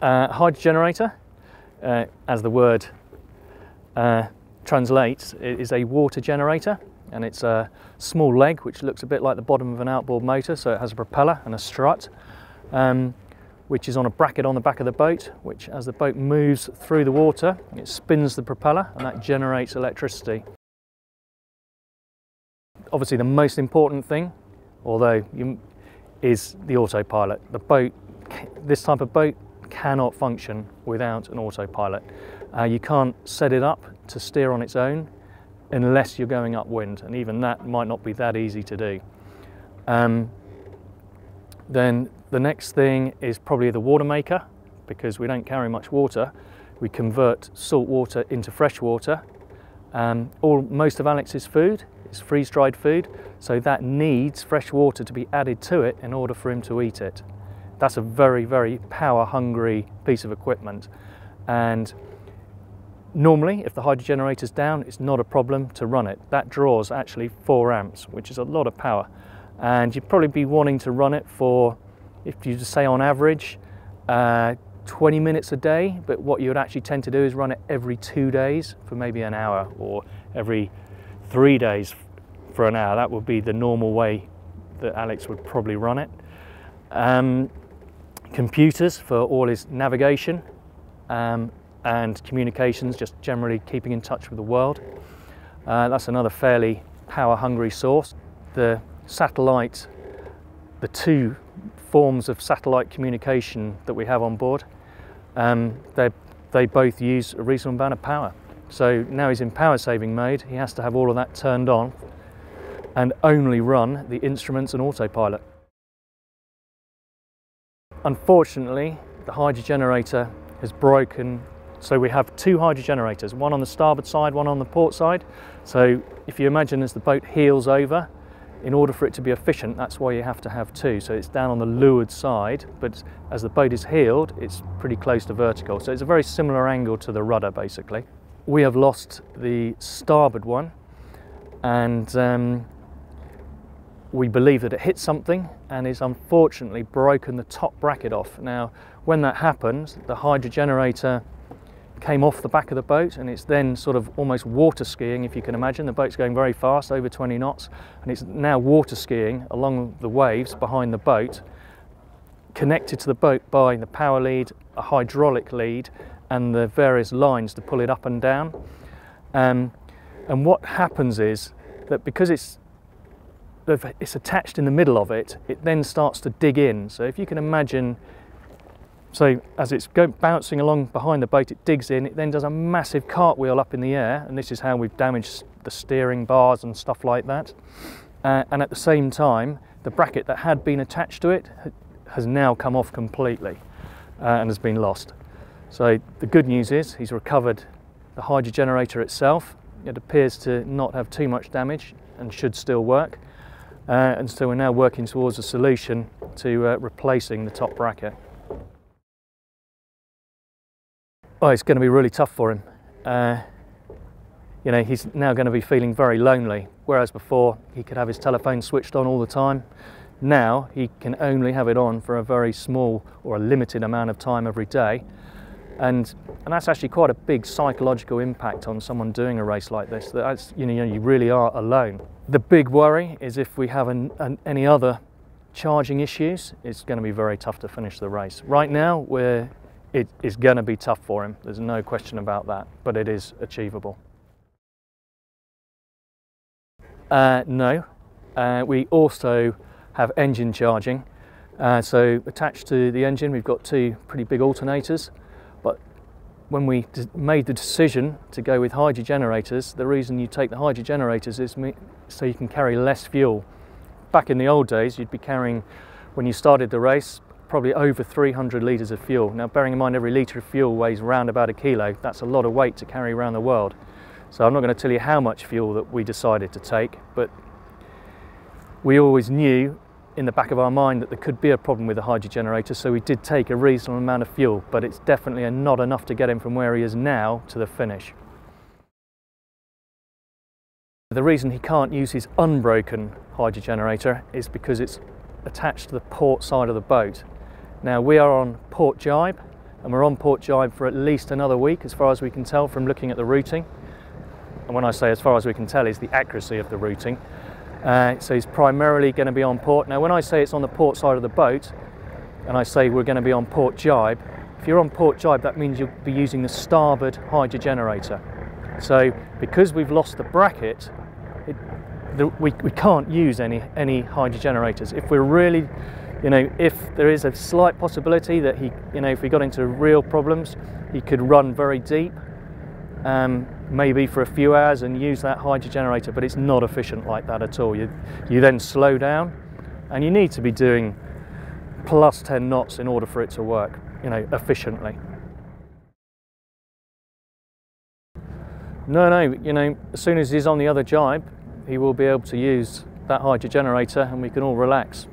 Hydrogenerator, as the word translates, it is a water generator, and it's a small leg which looks a bit like the bottom of an outboard motor, so it has a propeller and a strut, which is on a bracket on the back of the boat, which as the boat moves through the water, it spins the propeller and that generates electricity. Obviously the most important thing, is the autopilot. This type of boat cannot function without an autopilot. You can't set it up to steer on its own unless you're going upwind, and even that might not be that easy to do. Then the next thing is probably the water maker, because we don't carry much water. We convert salt water into fresh water. Most of Alex's food is freeze-dried food, so that needs fresh water to be added to it in order for him to eat it. That's a very, very power-hungry piece of equipment, and normally if the hydrogenerator's down, it's not a problem to run it. That draws actually 4 amps, which is a lot of power, and you'd probably be wanting to run it for, if you say on average, 20 minutes a day, but what you would actually tend to do is run it every 2 days for maybe an hour, or every 3 days for an hour. That would be the normal way that Alex would probably run it. Computers for all his navigation and communications, just generally keeping in touch with the world. That's another fairly power-hungry source. The satellite, the 2 forms of satellite communication that we have on board, they both use a reasonable amount of power. So now he's in power saving mode, he has to have all of that turned on and only run the instruments and autopilot. Unfortunately, the hydrogenerator has broken, so we have 2 hydrogenerators, one on the starboard side, one on the port side. So if you imagine as the boat heels over, in order for it to be efficient, that's why you have to have 2. So it's down on the leeward side, but as the boat is heeled, it's pretty close to vertical. So it's a very similar angle to the rudder, basically. We have lost the starboard one, and we believe that it hit something and it's unfortunately broken the top bracket off. Now, when that happened, the hydrogenerator came off the back of the boat, and it's then sort of almost water skiing, if you can imagine. The boat's going very fast, over 20 knots, and it's now water skiing along the waves behind the boat, connected to the boat by the power lead, a hydraulic lead, and the various lines to pull it up and down. And what happens is that because it's attached in the middle of it, it then starts to dig in. So if you can imagine, so as it's bouncing along behind the boat, it digs in, it then does a massive cartwheel up in the air, and this is how we've damaged the steering bars and stuff like that. And at the same time, the bracket that had been attached to it has now come off completely and has been lost. So the good news is he's recovered the hydrogenerator itself. It appears to not have too much damage and should still work. And so we're now working towards a solution to replacing the top bracket. Oh, it's going to be really tough for him. You know, he's now going to be feeling very lonely, whereas before he could have his telephone switched on all the time. Now he can only have it on for a very small or a limited amount of time every day. And that's actually quite a big psychological impact on someone doing a race like this. That's, you know, you really are alone. The big worry is if we have any other charging issues, it's going to be very tough to finish the race. Right now, it is going to be tough for him. There's no question about that, but it is achievable. No, we also have engine charging. So attached to the engine, we've got 2 pretty big alternators. But when we made the decision to go with hydrogenerators, the reason you take the hydrogenerators is so you can carry less fuel. Back in the old days, you'd be carrying, when you started the race, probably over 300 litres of fuel. Now, bearing in mind every litre of fuel weighs around about 1 kilo, that's a lot of weight to carry around the world. So I'm not going to tell you how much fuel that we decided to take, but we always knew in the back of our mind that there could be a problem with the hydrogenerator, so we did take a reasonable amount of fuel, but it's definitely not enough to get him from where he is now to the finish. The reason he can't use his unbroken hydrogenerator is because it's attached to the port side of the boat. Now we are on port jibe, and we're on port jibe for at least another week, as far as we can tell from looking at the routing. And when I say as far as we can tell, is the accuracy of the routing. So he's primarily going to be on port. Now when I say it's on the port side of the boat, and I say we're going to be on port jibe, if you're on port jibe, that means you'll be using the starboard hydrogenerator. So because we've lost the bracket, we can't use any hydrogenerators. If we're really, if there is a slight possibility that he, if we got into real problems, he could run very deep, maybe for a few hours and use that hydrogenerator, but it's not efficient like that at all. You then slow down, and you need to be doing plus 10 knots in order for it to work, efficiently. No, as soon as he's on the other jibe, he will be able to use that hydrogenerator and we can all relax.